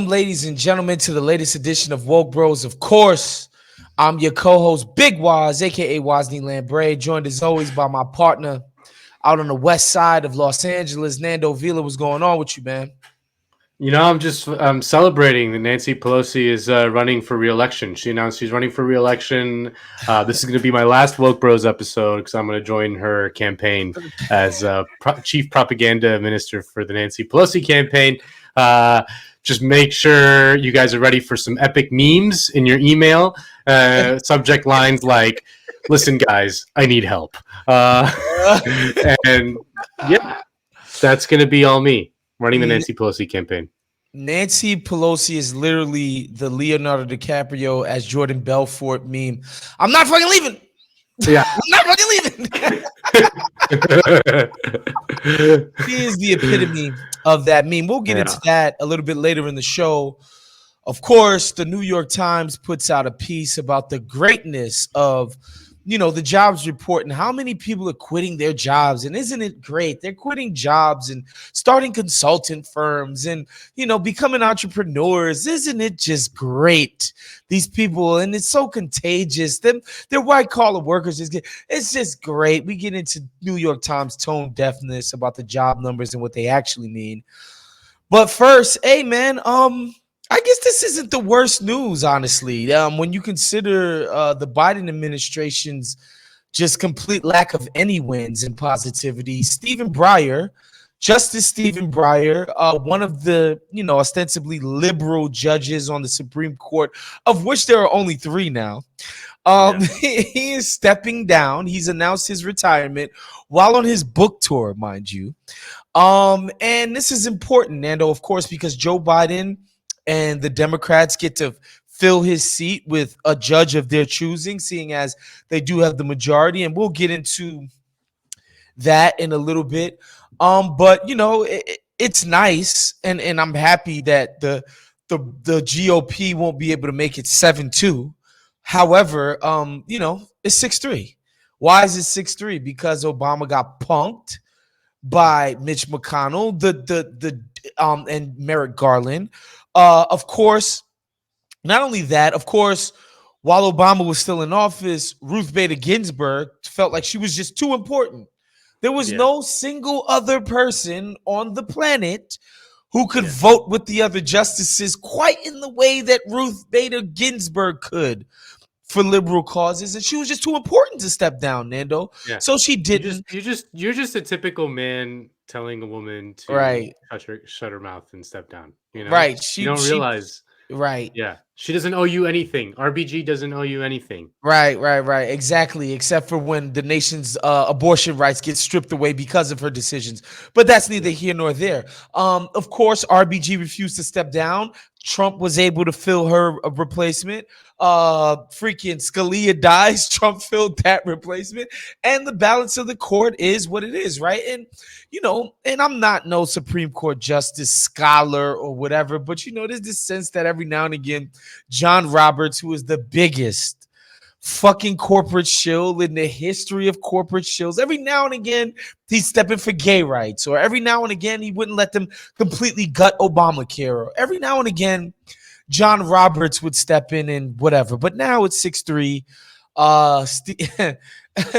Ladies and gentlemen, to the latest edition of Woke Bros. Of course, I'm your co-host, Big Wos, aka Wos Nando Vila, joined as always by my partner out on the west side of Los Angeles, Nando Vila. What's going on with you, man? I'm celebrating that Nancy Pelosi is running for re-election. She announced she's running for re-election. This is going to be my last Woke Bros episode because I'm going to join her campaign as chief propaganda minister for the Nancy Pelosi campaign. Just make sure you guys are ready for some epic memes in your email. Subject lines like, "Listen, guys, I need help," and yeah, that's going to be all me. Running the Nancy Pelosi campaign. Nancy Pelosi is literally the Leonardo DiCaprio as Jordan Belfort meme. I'm not fucking leaving. Yeah. I'm not fucking leaving. He is the epitome of that meme. We'll get into that a little bit later in the show. Of course, the New York Times puts out a piece about the greatness of the jobs report and how many people are quitting their jobs. And isn't it great? They're quitting jobs and starting consultant firms and, becoming entrepreneurs. Isn't it just great? These people, and it's so contagious. They're white collar workers. It's just great. We get into New York Times tone deafness about the job numbers and what they actually mean. But first, hey, man, I guess this isn't the worst news, honestly. When you consider the Biden administration's just complete lack of any wins in positivity, Justice Stephen Breyer, one of the ostensibly liberal judges on the Supreme Court, of which there are only 3 now. He is stepping down. He's announced his retirement while on his book tour, mind you. And this is important, Nando, of course, because Joe Biden and the Democrats get to fill his seat with a judge of their choosing, seeing as they do have the majority. And we'll get into that in a little bit. But it's nice, and I'm happy that the GOP won't be able to make it 7-2. However, it's 6-3. Why is it 6-3? Because Obama got punked by Mitch McConnell, and Merrick Garland. Of course, not only that, of course, while Obama was still in office, Ruth Bader Ginsburg felt like she was just too important. There was no single other person on the planet who could vote with the other justices quite in the way that Ruth Bader Ginsburg could for liberal causes, and she was just too important to step down, Nando. Yeah. So she didn't. You're just a typical man telling a woman to shut her mouth and step down. Right. You don't realize. Right. Yeah. She doesn't owe you anything. RBG doesn't owe you anything. Right. Exactly. Except for when the nation's abortion rights get stripped away because of her decisions. But that's neither here nor there. Of course, RBG refused to step down. Trump was able to fill her replacement. Freaking Scalia dies. Trump filled that replacement. And the balance of the court is what it is, right? And, and I'm not no Supreme Court justice scholar or whatever, but, there's this sense that every now and again, John Roberts, who is the biggest fucking corporate shill in the history of corporate shills, every now and again, he's stepping for gay rights, or every now and again, he wouldn't let them completely gut Obamacare, or every now and again, John Roberts would step in and whatever. But now it's 6-3.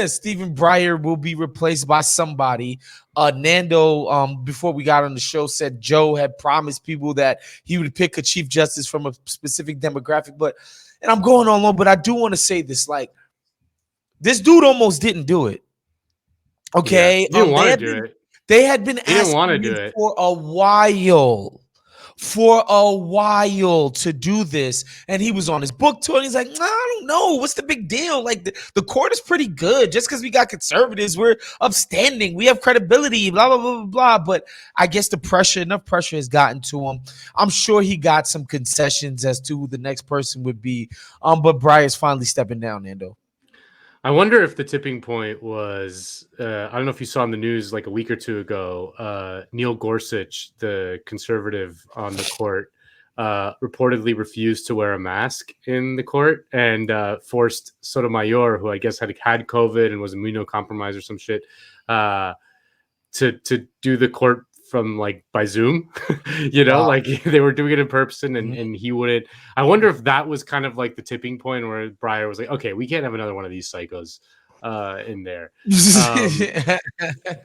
Stephen Breyer will be replaced by somebody. Nando, before we got on the show, said Joe had promised people that he would pick a chief justice from a specific demographic. And I'm going on long, but I do want to say this. Like, this dude almost didn't do it. Okay? He didn't want to do it. They had been asking him for a while to do this, and he was on his book tour, and he's like, I don't know, what's the big deal? Like, the court is pretty good. Just because we got conservatives, we're upstanding, we have credibility, blah, blah, blah, blah, blah. But I guess enough pressure has gotten to him. I'm sure he got some concessions as to who the next person would be. But Breyer's finally stepping down, Nando. I wonder if the tipping point was, I don't know if you saw in the news like a week or two ago, Neil Gorsuch, the conservative on the court, reportedly refused to wear a mask in the court and forced Sotomayor, who I guess had COVID and was immunocompromised or some shit, to do the court from like by Zoom, you know, Wow. like they were doing it in person, Mhm. and he wouldn't. I wonder if that was kind of like the tipping point where Breyer was like, okay, we can't have another one of these psychos in there.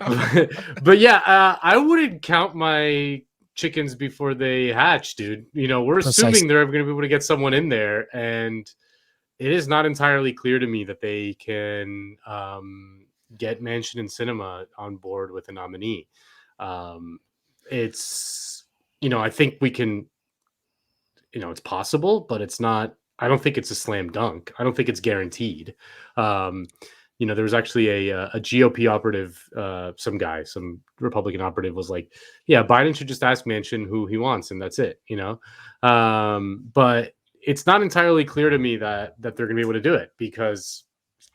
Um, but yeah, I wouldn't count my chickens before they hatch, dude. You know, we're assuming Precisely. they're going to be able to get someone in there, and it is not entirely clear to me that they can get Manchin and Cinema on board with a nominee. Um, it's, you know, I think we can, you know, it's possible, but it's not. I don't think it's a slam dunk. I don't think it's guaranteed. Um, you know, there was actually a GOP operative, some Republican operative was like, "Yeah, Biden should just ask Manchin who he wants, and that's it." You know, but it's not entirely clear to me that they're going to be able to do it, because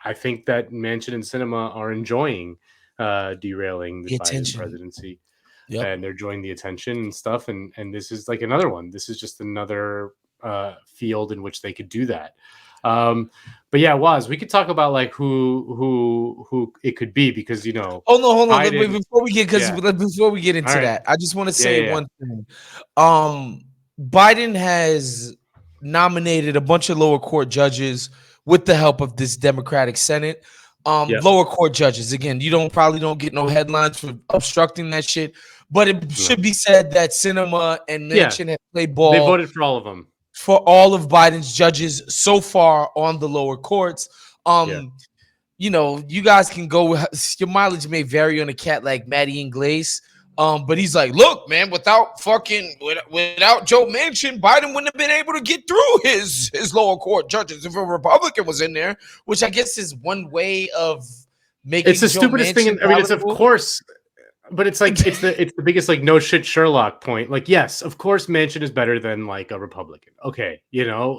I think that Manchin and Cinema are enjoying derailing the The Biden attention. presidency, Yep. and they're enjoying the attention and stuff. And this is like another one. This is just another field in which they could do that. But yeah, we could talk about like who it could be, because you know, Hold on. Biden. Before we get because Yeah. before we get All into right. that, I just want to Yeah. say one thing. Biden has nominated a bunch of lower court judges with the help of this Democratic Senate. Yeah. Lower court judges. Again, you probably don't get no headlines for obstructing that shit. But it No. should be said that Cinema and Manchin have played They ball voted for all of them. for all of Biden's judges so far on the lower courts. Yeah. You know, you guys can go. Your mileage may vary on a cat like Matty Inglaze. But he's like, look, man, without Joe Manchin, Biden wouldn't have been able to get through his lower court judges if a Republican was in there, which I guess is one way of making It's the Joe stupidest thing. Manchin I mean, it's of palatable. course, but it's like it's the biggest like no shit Sherlock point. Like, yes, of course, Manchin is better than like a Republican. Okay, you know,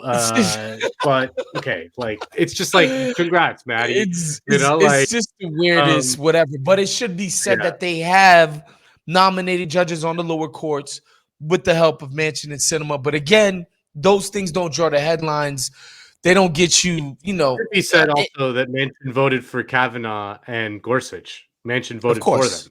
but okay, like it's just like congrats, Maddie. You know, like It's just the weirdest, whatever. But it should be said yeah. that they have nominated judges on the lower courts with the help of Manchin and Cinema. But again, those things don't draw the headlines. They don't get you, you know. He said also that Manchin voted for Kavanaugh and Gorsuch. Manchin voted for them. Course.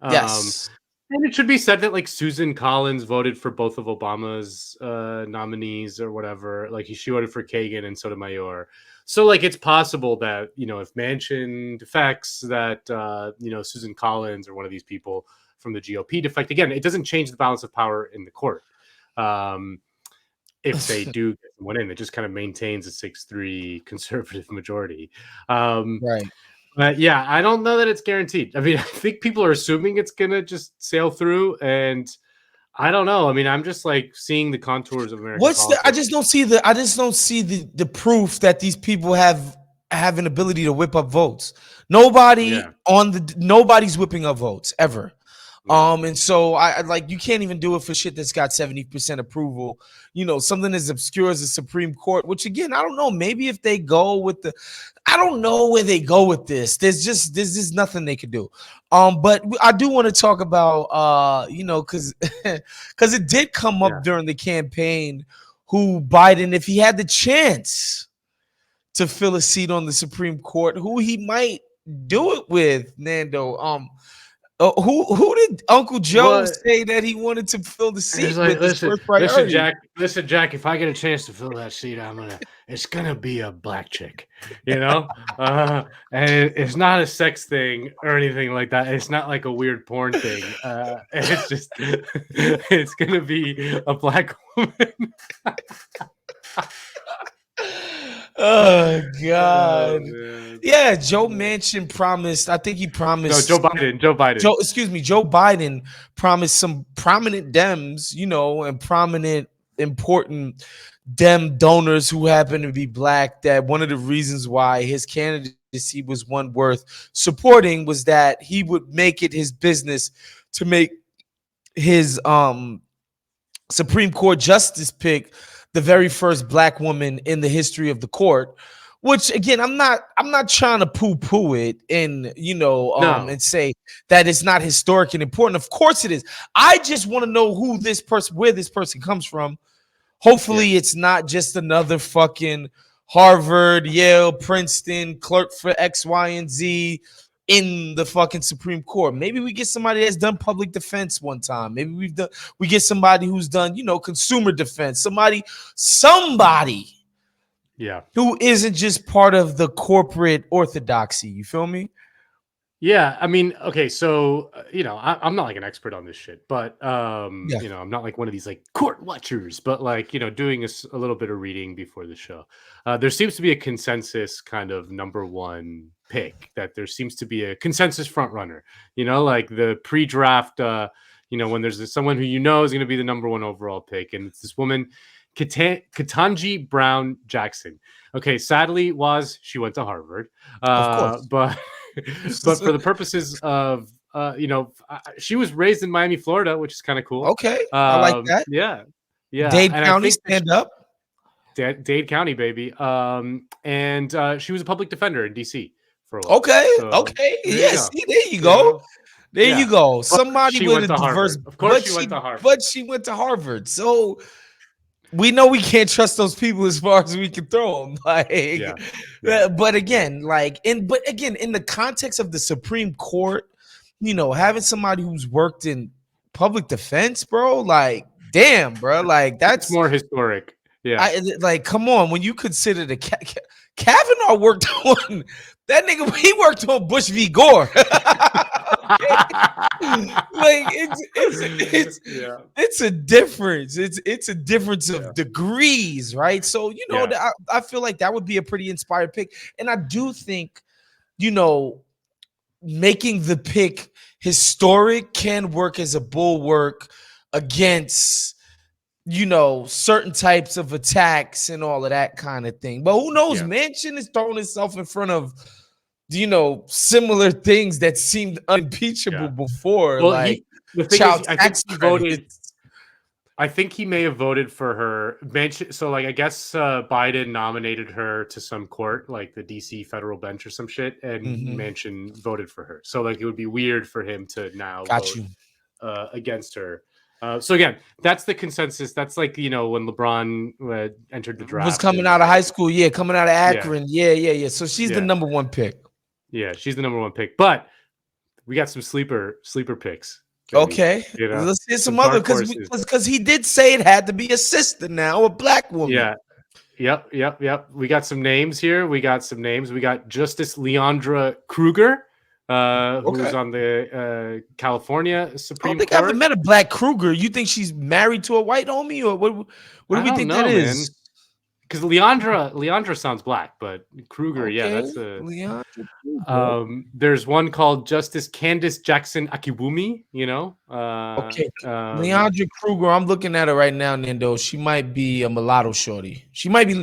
Yes. And it should be said that like Susan Collins voted for both of Obama's nominees or whatever. Like she voted for Kagan and Sotomayor. So like it's possible that, you know, if Manchin defects, that you know, Susan Collins or one of these people from the GOP defect. Again, it doesn't change the balance of power in the court. If they do get someone in, it just kind of maintains a 6-3 conservative majority. Right. But yeah, I don't know that it's guaranteed. I mean, I think people are assuming it's gonna just sail through, and I don't know. I mean, I'm just like seeing the contours of American politics. I just don't see the proof that these people have an ability to whip up votes. Nobody's whipping up votes ever. Yeah. And so I like, you can't even do it for shit that's got 70% approval. You know, something as obscure as the Supreme Court, which again, I don't know. Maybe if they go with I don't know where they go with this. There's just nothing they could do. But I do want to talk about you know, because it did come up during the campaign who Biden, if he had the chance to fill a seat on the Supreme Court, who he might do it with, Nando. Who did Uncle Joe say that he wanted to fill the seat like, with? Listen, Jack. If I get a chance to fill that seat, it's gonna be a black chick, you know. And it's not a sex thing or anything like that. It's not like a weird porn thing. It's just, it's gonna be a black woman. Oh God! Yeah, Joe Manchin promised. I think he promised. No, Joe Biden. Joe Biden promised some prominent Dems, you know, and prominent, important Dem donors who happen to be black, that one of the reasons why his candidacy was one worth supporting was that he would make it his business to make his Supreme Court justice pick the very first black woman in the history of the court. Which again, I'm not trying to poo-poo it and, you know, and say that it's not historic and important. Of course it is. I just want to know where this person comes from. Hopefully it's not just another fucking Harvard, Yale, Princeton clerk for X, Y, and Z, in the fucking Supreme Court. Maybe we get somebody that's done public defense one time. Maybe we get somebody who's done, consumer defense. Somebody Yeah. who isn't just part of the corporate orthodoxy. You feel me? Yeah, I mean, okay, so I'm not like an expert on this shit, but Yeah. I'm not like one of these like court watchers, but like doing a little bit of reading before the show. There seems to be a consensus kind of number one pick. That there seems to be a consensus front runner. Like the pre-draft. When there's someone who is going to be the number one overall pick, and it's this woman, Ketanji Brown Jackson. Okay, sadly, she went to Harvard, Of course. but. But for the purposes of she was raised in Miami, Florida, which is kind of cool. Okay, I like that. Yeah. Dade And County, I think stand up. Dade County, baby. And she was a public defender in DC for a while. Okay. Yeah, see, there you go. There you go. Somebody with a diverse. Of course, she went to Harvard. But she went to Harvard. So we know we can't trust those people as far as we can throw them. But again, in the context of the Supreme Court, having somebody who's worked in public defense, bro, like, damn, bro, like that's more historic. Yeah, come on, when you consider the Kavanaugh worked on that nigga, he worked on Bush v. Gore. It's a difference. It's a difference of degrees, right? So I feel like that would be a pretty inspired pick, and I do think making the pick historic can work as a bulwark against certain types of attacks and all of that kind of thing. But who knows? Manchin is throwing himself in front of similar things that seemed unimpeachable before. Well, like the thing is, I think he may have voted for her. So, like, I guess Biden nominated her to some court, like the DC federal bench or some shit, and Manchin voted for her. So, like, it would be weird for him to now vote against her. So again, that's the consensus. That's like, when LeBron entered the draft. Was coming out of high school. Yeah, coming out of Akron. Yeah. So she's the number one pick. Yeah, she's the number one pick. But we got some sleeper picks. Okay. Let's hear some other, because he did say it had to be a sister now, a black woman. Yeah. Yep. We got some names here. We got Justice Leandra Kruger. Who's on the California Supreme Court. I haven't met a black Kruger. You think she's married to a white homie, or what do we think that is? Because Leandra sounds black, but Kruger, that's a Leandra. There's one called Justice Candace Jackson Akiwumi. Leandra Kruger. I'm looking at her right now, Nando. She might be a mulatto shorty. She might be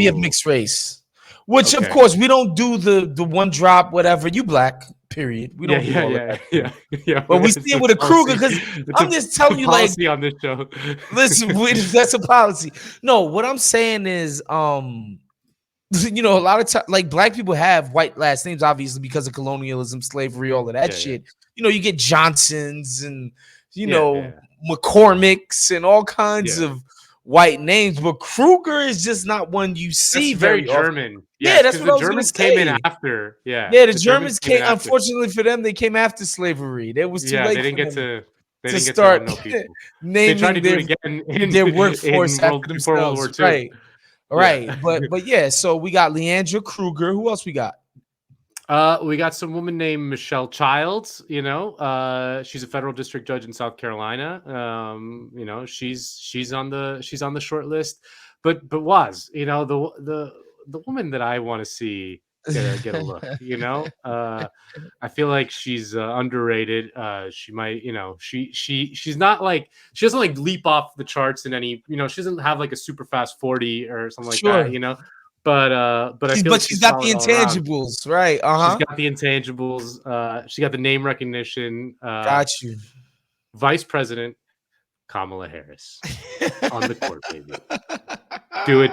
of mixed race. Which, of course, we don't do the one drop, whatever. You black, period. We don't do all that. Yeah. But we see it with a Kruger, because I'm just telling you, like, on this show. Listen, that's a policy. No, what I'm saying is, a lot of times, like, black people have white last names, obviously, because of colonialism, slavery, all of that shit. You get Johnsons and, McCormicks and all kinds of white names, but Kruger is just not one you see very German. Yeah, that's what I was going to say. Came in after. Yeah, the Germans came. Unfortunately for them, they came after slavery. It was too late. They didn't get to start naming to do it again in their workforce after World themselves. War II. Right. But yeah. So we got Leandra Kruger. Who else we got? We got some woman named Michelle Childs. She's a federal district judge in South Carolina. She's on the short list. But Wos, the woman that I want to see get a look. I feel like she's underrated. She might, she's not like, she doesn't like leap off the charts in any. She doesn't have like a super fast 40 or something like that. But I feel she's got the intangibles, right? She's got the intangibles. She got the name recognition. Got you. Vice President Kamala Harris on the court, baby. Do it,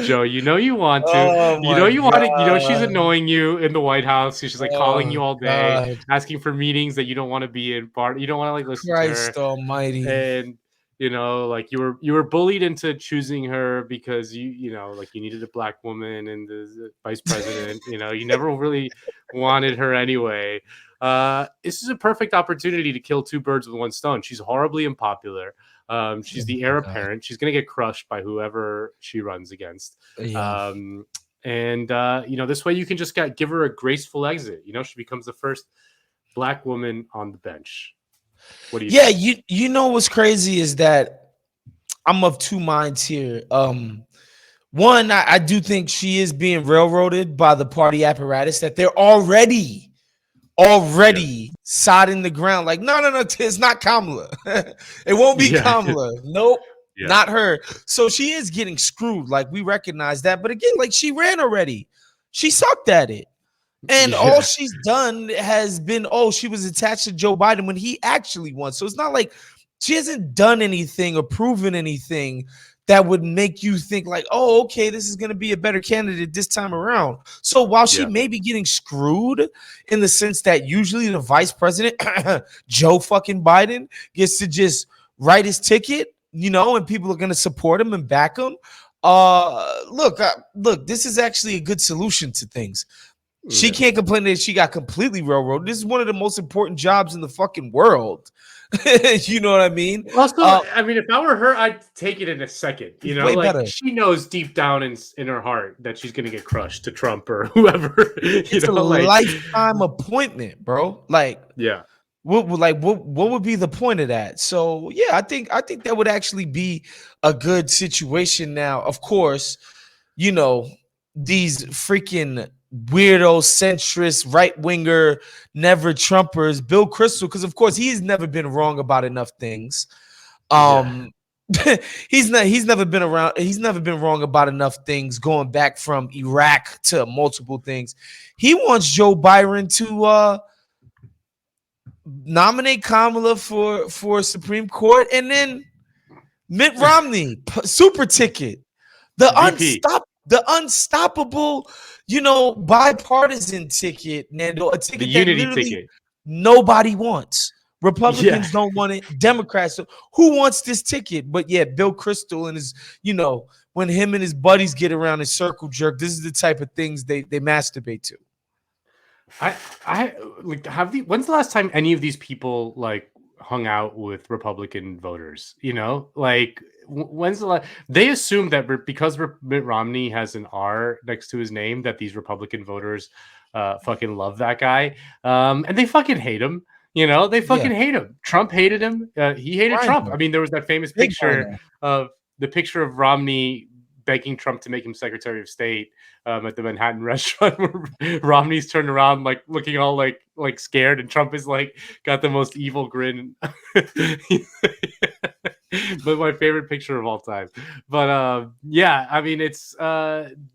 Joe. You want to. You want it. She's annoying you in the White House. She's like calling you all day, asking for meetings that you don't want to be in part. You don't want to like listen to her. Christ Almighty. And Like you were bullied into choosing her because like you needed a black woman and the vice president. You never really wanted her anyway. This is a perfect opportunity to kill two birds with one stone. She's horribly unpopular. She's the heir God. apparent. She's gonna get crushed by whoever she runs against. Yeah. And this way you can just give her a graceful exit. She becomes the first black woman on the bench. What do you Yeah, think? you know what's crazy is that I'm of two minds here. One, I do think she is being railroaded by the party apparatus, that they're already Yeah. sodding the ground. Like, no, it's not Kamala. It won't be Yeah. Kamala. Nope, Yeah. not her. So she is getting screwed. Like, we recognize that. But again, like, she ran already. She sucked at it. And all Yeah. she's done has been, she was attached to Joe Biden when he actually won. So it's not like she hasn't done anything or proven anything that would make you think like, oh, okay, this is going to be a better candidate this time around. So while she Yeah. may be getting screwed in the sense that usually the vice president, Joe fucking Biden, gets to just write his ticket, and people are going to support him and back him. Look, this is actually a good solution to things. She Yeah. can't complain that she got completely railroaded. This is one of the most important jobs in the fucking world. You know what I mean? Also, I mean, if I were her, I'd take it in a second. Way Like better. she knows deep down in her heart that she's gonna get crushed to Trump or whoever. It's a Like lifetime appointment, bro. Like, yeah, what would be the point of that? So yeah, I think that would actually be a good situation. Now, of course, these freaking weirdo centrist right winger never Trumpers, Bill Kristol, because of course he's never been wrong about enough things. yeah. He's never been wrong about enough things, going back from Iraq to multiple things. He wants Joe Biden to nominate Kamala for Supreme Court, and then Mitt Romney super ticket, the VP, unstoppable, bipartisan ticket, Nando, a the ticket that unity literally ticket. nobody wants. Yeah, Republicans don't want it. Democrats, who wants this ticket? But yeah, Bill Kristol and his, when him and his buddies get around and circle jerk, this is the type of things they masturbate to. I like when's the last time any of these people like hung out with Republican voters? Like when's the last? They assume that because Mitt Romney has an R next to his name, that these Republican voters fucking love that guy, and they fucking hate him. They Yeah, fucking hate him. Trump hated him. He hated Trump. I rhino, mean, there was that famous big picture rhino. of Romney begging Trump to make him Secretary of State at the Manhattan restaurant, where Romney's turned around like looking all like scared, and Trump is like got the most evil grin. But my favorite picture of all time. But yeah, I mean, it's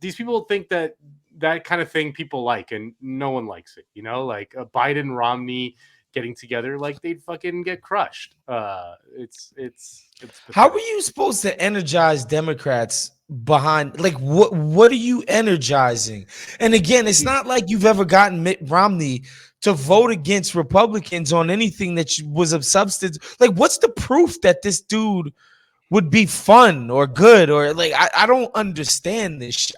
these people think that kind of thing people like, and no one likes it. Like Biden, Romney getting together, like they'd fucking get crushed. It's How pathetic. are you supposed to energize Democrats behind, like, what are you energizing? And again, it's not like you've ever gotten Mitt Romney to vote against Republicans on anything that was of substance. Like, what's the proof that this dude would be fun or good, or like, I don't understand this.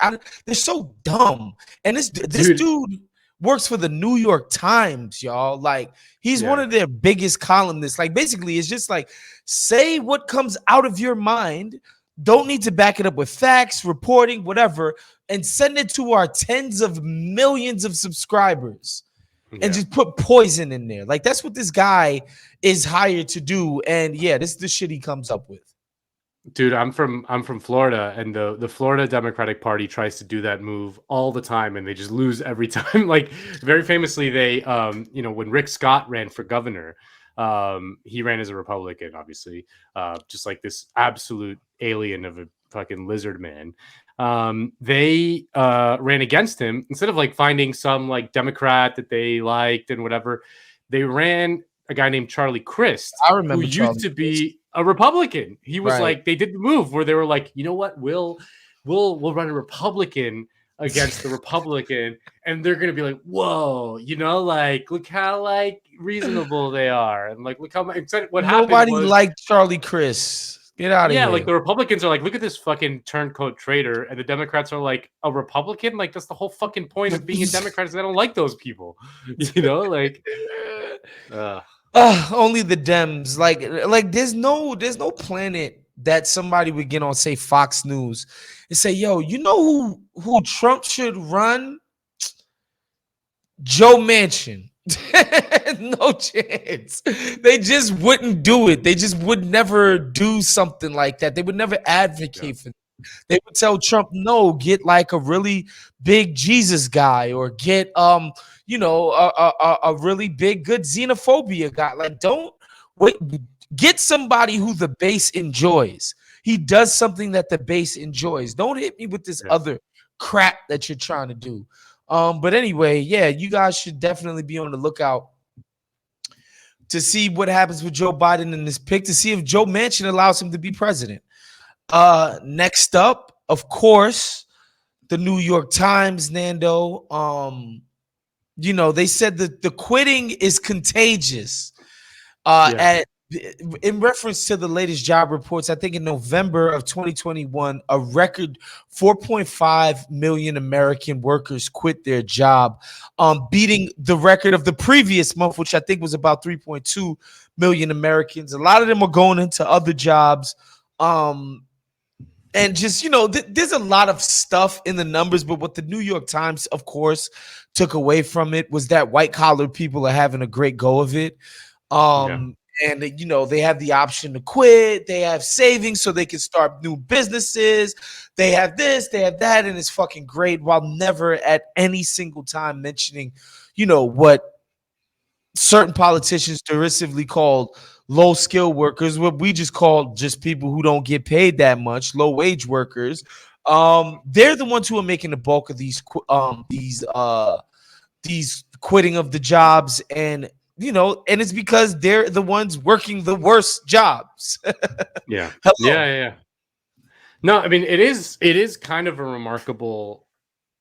They're so dumb. And this Dude. dude works for the New York Times, y'all. Like, he's one Yeah. of their biggest columnists. Like, basically, it's just like, say what comes out of your mind. Don't need to back it up with facts, reporting, whatever, and send it to our tens of millions of subscribers and Yeah. just put poison in there. Like, that's what this guy is hired to do. And yeah, this is the shit he comes up with. Dude, I'm from Florida, and the Florida Democratic Party tries to do that move all the time, and they just lose every time. Like very famously, they when Rick Scott ran for governor, he ran as a Republican, obviously, just like this absolute alien of a fucking lizard man. They ran against him instead of like finding some like Democrat that they liked and whatever. They ran a guy named Charlie Crist, I who remember used Charlie to Crist. be a Republican. He was Right. like, they did the move where they were like, you know what, we'll run a Republican against the Republican, and they're gonna be like, "Whoa, like look how like reasonable they are, and like look how much." What happened Nobody was, liked Charlie Chris. Get out of yeah, like here. the Republicans are like, "Look at this fucking turncoat traitor," and the Democrats are like, "A Republican? Like that's the whole fucking point of being a Democrat is they don't like those people," like. Only the Dems. Like there's no planet that somebody would get on, say, Fox News and say, yo, you know who Trump should run? Joe Manchin. No chance. They just wouldn't do it. They just would never do something like that. They would never Yeah, advocate for it. They would tell Trump, no, get like a really big Jesus guy, or get a really big good xenophobia guy. Like, don't wait, get somebody who the base enjoys. He does something that the base enjoys. Don't hit me with this yeah, other crap that you're trying to do. But anyway, yeah, you guys should definitely be on the lookout to see what happens with Joe Biden in this pick, to see if Joe Manchin allows him to be president. Next up, of course, the New York Times, Nando. They said that the quitting is contagious. yeah, At In reference to the latest job reports, I think in November of 2021, a record 4.5 million American workers quit their job, beating the record of the previous month, which I think was about 3.2 million Americans. A lot of them are going into other jobs. And just, there's a lot of stuff in the numbers, but what the New York Times, of course, took away from it was that white collar people are having a great go of it. yeah, And they have the option to quit. They have savings so they can start new businesses. They have this, they have that, and it's fucking great, while never at any single time mentioning, what certain politicians derisively called low skill workers, what we just call just people who don't get paid that much, low wage workers. They're the ones who are making the bulk of these quitting of the jobs, and it's because they're the ones working the worst jobs. yeah, Hello. yeah, yeah. No, I mean it is kind of a remarkable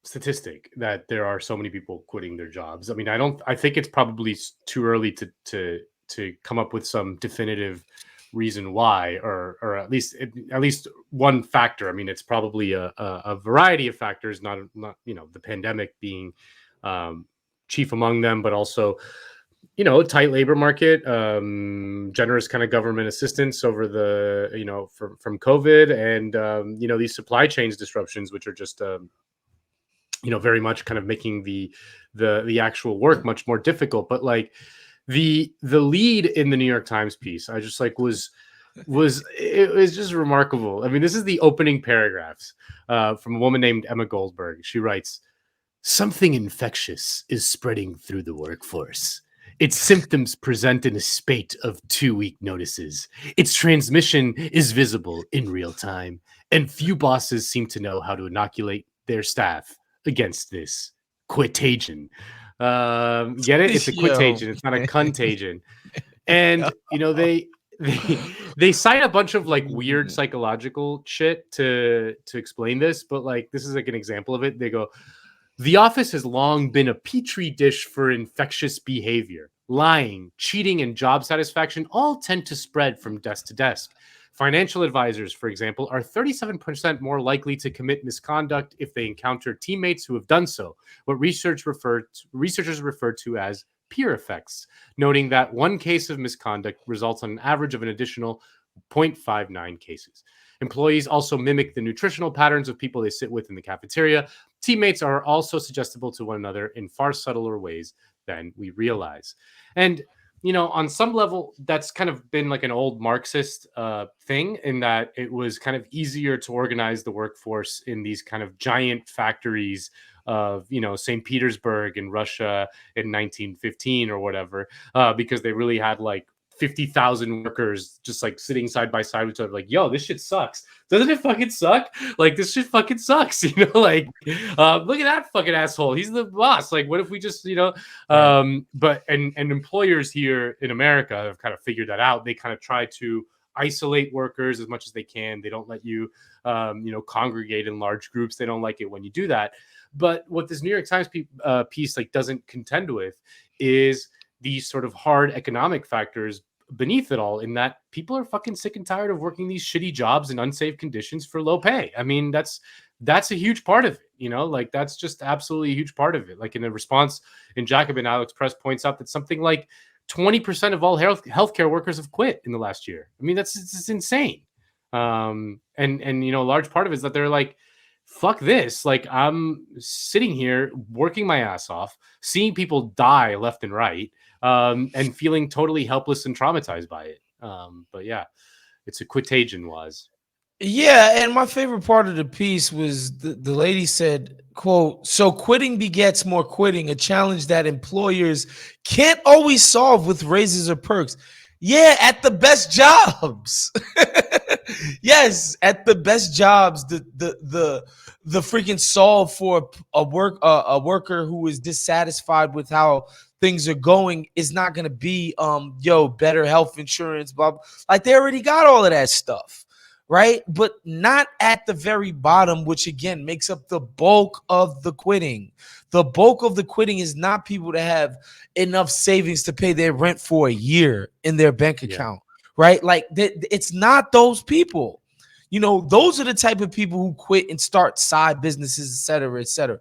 statistic that there are so many people quitting their jobs. I mean, I think it's probably too early to come up with some definitive reason why, or at least one factor. I mean, it's probably a variety of factors, not the pandemic being chief among them, but also tight labor market, generous kind of government assistance over the from COVID, and these supply chains disruptions, which are just very much kind of making the actual work much more difficult. But like the lead in the New York Times piece, I just like it was just remarkable. I mean, this is the opening paragraphs from a woman named Emma Goldberg. She writes, "Something infectious is spreading through the workforce. Its symptoms present in a spate of 2-week notices. Its transmission is visible in real time, and few bosses seem to know how to inoculate their staff against this quitagion." Get it? It's a Yo. quitagion. It's not a contagion. And they cite a bunch of like weird psychological shit to explain this, but like this is like an example of it. They go, "The office has long been a petri dish for infectious behavior. Lying, cheating, and job satisfaction all tend to spread from desk to desk. Financial advisors, for example, are 37% more likely to commit misconduct if they encounter teammates who have done so, what researchers refer to as peer effects, noting that one case of misconduct results on an average of an additional 0.59 cases. Employees also mimic the nutritional patterns of people they sit with in the cafeteria. Teammates are also suggestible to one another in far subtler ways than we realize." And on some level, that's kind of been like an old Marxist thing, in that it was kind of easier to organize the workforce in these kind of giant factories of St. Petersburg in Russia in 1915 or whatever, because they really had like 50,000 workers just like sitting side by side with each other, like, "Yo, this shit sucks. Doesn't it fucking suck? Like, this shit fucking sucks." Like, look at that fucking asshole. He's the boss. Like, what if we just, Right. but and employers here in America have kind of figured that out. They kind of try to isolate workers as much as they can. They don't let you, congregate in large groups. They don't like it when you do that. But what this New York Times piece like doesn't contend with is these sort of hard economic factors beneath it all, in that people are fucking sick and tired of working these shitty jobs in unsafe conditions for low pay. I mean, that's a huge part of it, like that's just absolutely a huge part of it. Like in a response in Jacobin, Alex Press points out that something like 20% of all healthcare workers have quit in the last year. I mean, it's insane. And a large part of it is that they're like, fuck this. Like, I'm sitting here working my ass off, seeing people die left and right, and feeling totally helpless and traumatized by it. But yeah, it's a quotation was. Yeah, and my favorite part of the piece was the lady said, quote, "So quitting begets more quitting, a challenge that employers can't always solve with raises or perks." Yeah, at the best jobs. Yes, at the best jobs, the freaking solve for a worker who is dissatisfied with how things are going is not going to be better health insurance, blah, blah. Like they already got all of that stuff, right? But not at the very bottom, which again makes up the bulk of the quitting. The bulk of the quitting is not people that have enough savings to pay their rent for a year in their bank account, right? Like it's not those people. Those are the type of people who quit and start side businesses, et cetera, et cetera.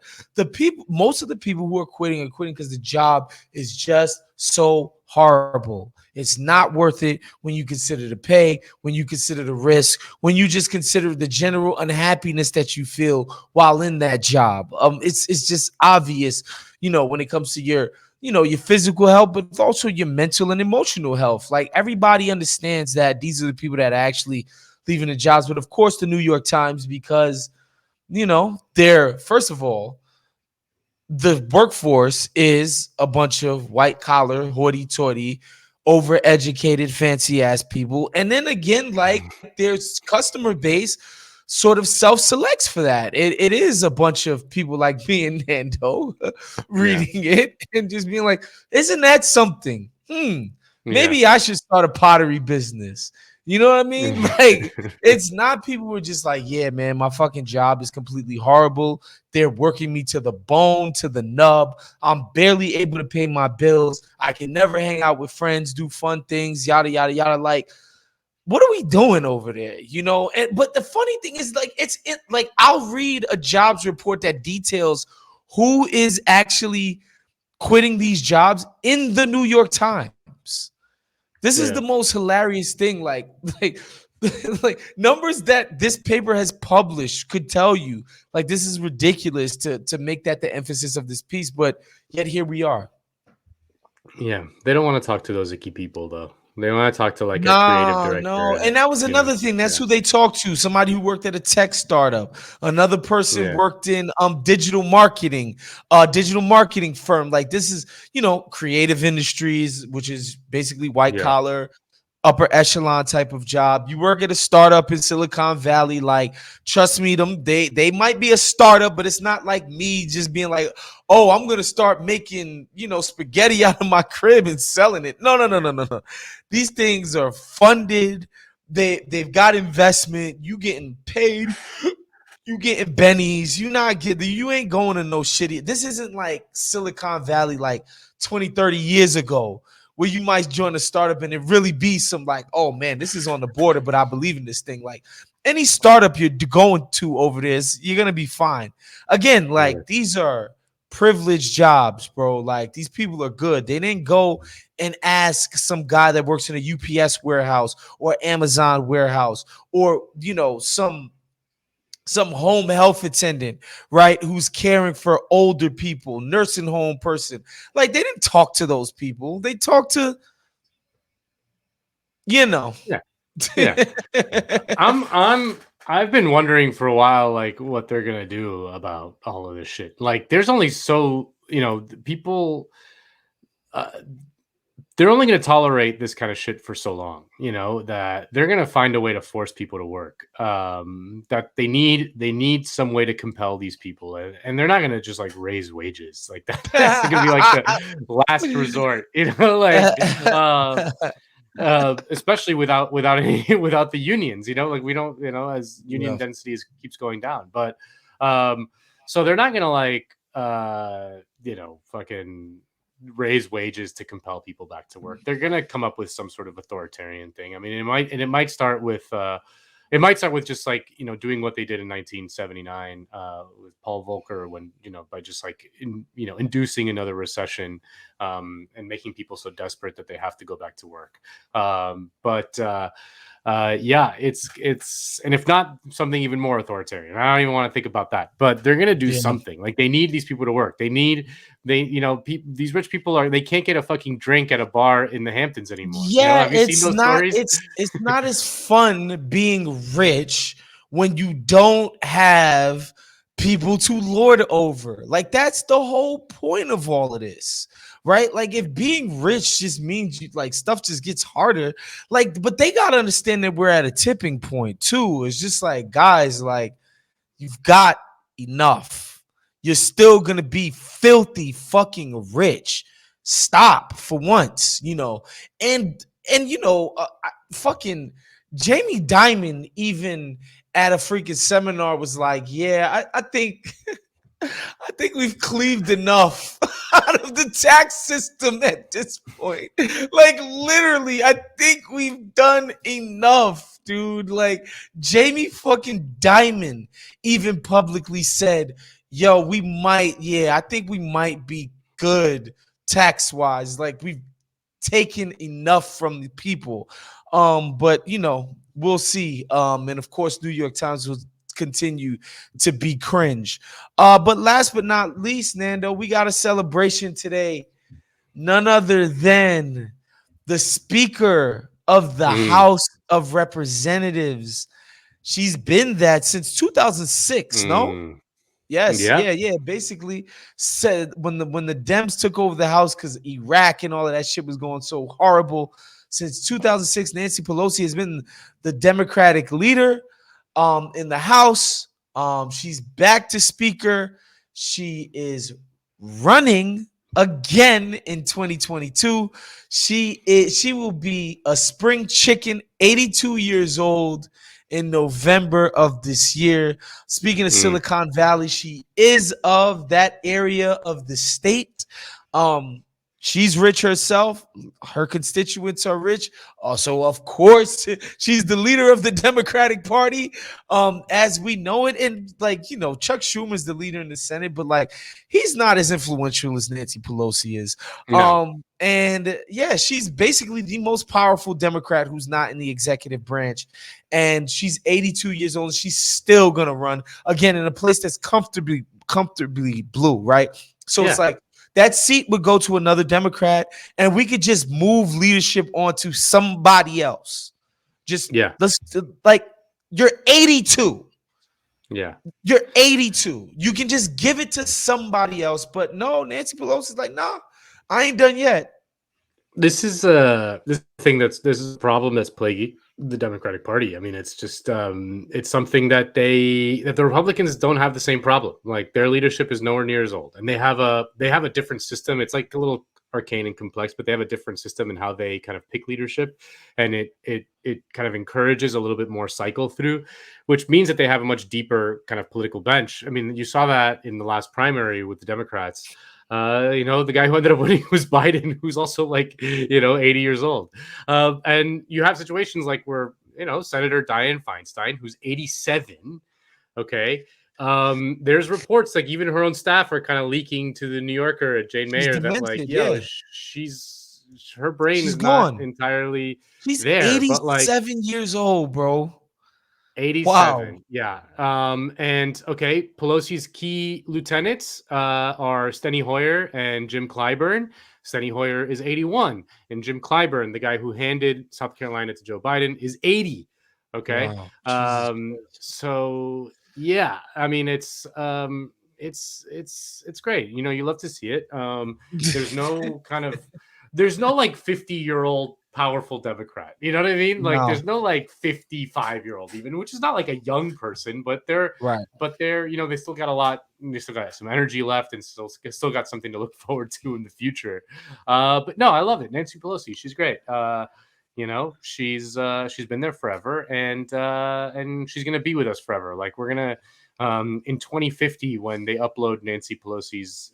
Most of the people who are quitting because the job is just so horrible. It's not worth it when you consider the pay, when you consider the risk, when you just consider the general unhappiness that you feel while in that job. It's just obvious, when it comes to your physical health, but also your mental and emotional health. Like everybody understands that these are the people that are actually leaving the jobs. But of course, the New York Times, because they're, first of all, the workforce is a bunch of white collar, hoity-toity, overeducated, fancy ass people. And then again, like their customer base sort of self-selects for that. It is a bunch of people like me and Nando reading it and just being like, isn't that something? Maybe I should start a pottery business. You know what I mean? Like, it's not people who are just like, yeah, man, my fucking job is completely horrible. They're working me to the bone, to the nub. I'm barely able to pay my bills. I can never hang out with friends, do fun things, yada, yada, yada. Like, what are we doing over there? But the funny thing is, like, like, I'll read a jobs report that details who is actually quitting these jobs in the New York Times. This is the most hilarious thing. Like numbers that this paper has published could tell you. Like, this is ridiculous to make that the emphasis of this piece, but yet here we are. Yeah, they don't want to talk to those icky people though. They want to talk to like a creative director. No, and that was another thing. That's who they talked to. Somebody who worked at a tech startup. Another person worked in digital marketing firm. Like, this is creative industries, which is basically white collar, upper echelon type of job. You work at a startup in Silicon Valley. Like, trust me, they might be a startup, but it's not like me just being like, oh, I'm gonna start making spaghetti out of my crib and selling it. No. These things are funded. They've got investment. You getting paid. You getting bennies. You ain't going to no shitty. This isn't like Silicon Valley like 20, 30 years ago, where you might join a startup and it really be some like, oh man, this is on the border, but I believe in this thing. Like, any startup you're going to over this, you're gonna be fine. Again, like, these are privileged jobs, bro. Like, these people are good. They didn't go and ask some guy that works in a UPS warehouse or Amazon warehouse, or some home health attendant, right, who's caring for older people, nursing home person. Like, they didn't talk to those people. They talked to, Yeah. I've been wondering for a while, like, what they're gonna do about all of this shit. Like, there's only so people. They're only going to tolerate this kind of shit for so long, that they're going to find a way to force people to work. That they need some way to compel these people, and they're not going to just like raise wages like that. That's going to be like the last resort, like. especially without any without the unions. Like we don't, as union Yeah. density keeps going down. But so they're not gonna fucking raise wages to compel people back to work. They're gonna come up with some sort of authoritarian thing. I mean, it might start with just doing what they did in 1979 with Paul Volcker, when by just inducing another recession, and making people so desperate that they have to go back to work. Yeah, it's and if not something even more authoritarian, I don't even want to think about that. But they're gonna do something. Like, they need these people to work. These rich people they can't get a fucking drink at a bar in the Hamptons anymore. Yeah, Have you seen those stories? it's not as fun being rich when you don't have people to lord over. Like, that's the whole point of all of this. Right? Like, if being rich just means stuff just gets harder, but they gotta understand that we're at a tipping point too. It's just like, guys, you've got enough. You're still gonna be filthy fucking rich. Stop for once, fucking Jamie Dimon, even at a freaking seminar, was like, yeah, I think I think we've cleaved enough out of the tax system at this point. Like, literally, I think we've done enough, dude. Like, Jamie fucking Dimon even publicly said, yo, I think we might be good tax wise. Like, we've taken enough from the people. But we'll see. And of course, New York Times will continue to be cringe. But last but not least, Nando, we got a celebration today. None other than the Speaker of the House of Representatives. She's been that since 2006, no? Yes, Yeah. yeah. Basically, said when the Dems took over the House because Iraq and all of that shit was going so horrible. Since 2006, Nancy Pelosi has been the Democratic leader in the House. She's back to Speaker. She is running again in 2022. She will be a spring chicken, 82 years old in November of this year. Speaking of Silicon Valley, she is of that area of the state. She's rich herself. Her constituents are rich. Also, of course, she's the leader of the Democratic Party, as we know it. And Chuck Schumer's the leader in the Senate, but he's not as influential as Nancy Pelosi is. No. And yeah, she's basically the most powerful Democrat who's not in the executive branch. And she's 82 years old. And she's still gonna run again in a place that's comfortably blue, right? So it's like, that seat would go to another Democrat, and we could just move leadership onto somebody else. You're 82. Yeah. You're 82. You can just give it to somebody else. But no, Nancy Pelosi's like, nah, I ain't done yet. This is this is a problem that's plaguing the Democratic Party. I mean, it's just it's something that the Republicans don't have the same problem. Like, their leadership is nowhere near as old, and they have a different system. It's like a little arcane and complex, but they have a different system in how they kind of pick leadership, and it kind of encourages a little bit more cycle through, which means that they have a much deeper kind of political bench. I mean, you saw that in the last primary with the Democrats. The guy who ended up winning was Biden, who's also 80 years old. And you have situations like where, Senator Dianne Feinstein, who's 87. Okay. There's reports even her own staff are kind of leaking to the New Yorker at Jane Mayer that her brain is gone. not entirely She's there. 87 years old, bro. 87. Wow. Yeah. And okay, Pelosi's key lieutenants are Steny Hoyer and Jim Clyburn. Steny Hoyer is 81, and Jim Clyburn, the guy who handed South Carolina to Joe Biden, is 80. Okay. Wow. So yeah, I mean, it's great. You love to see it. There's no 50-year-old powerful Democrat. You know what I mean? There's no 55-year-old even, which is not a young person, but they're right. But they're they still got a lot. They still got some energy left, and still got something to look forward to in the future. But no, I love it. Nancy Pelosi, she's great. You know, she's been there forever, and she's gonna be with us forever. Like we're gonna in 2050 when they upload Nancy Pelosi's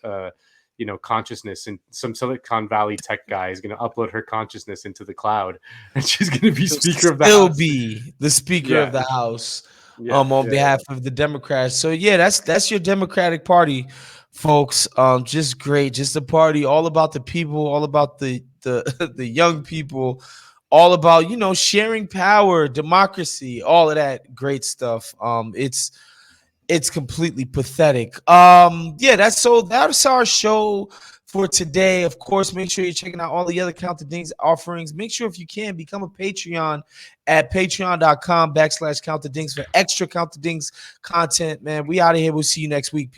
consciousness, and some Silicon Valley tech guy is gonna upload her consciousness into the cloud, and she's gonna be She'll Speaker of the still House. be the Speaker of Yeah, the House, yeah, on yeah, behalf of the Democrats. So yeah, that's your Democratic Party, folks. Just great, just a party all about the people, all about the the young people, all about sharing power, democracy, all of that great stuff. It's completely pathetic. Yeah, that's our show for today. Of course, make sure you're checking out all the other Count the Dings offerings. Make sure if you can become a Patreon at patreon.com/Count the Dings for extra Count the Dings content. Man, we out of here. We'll see you next week.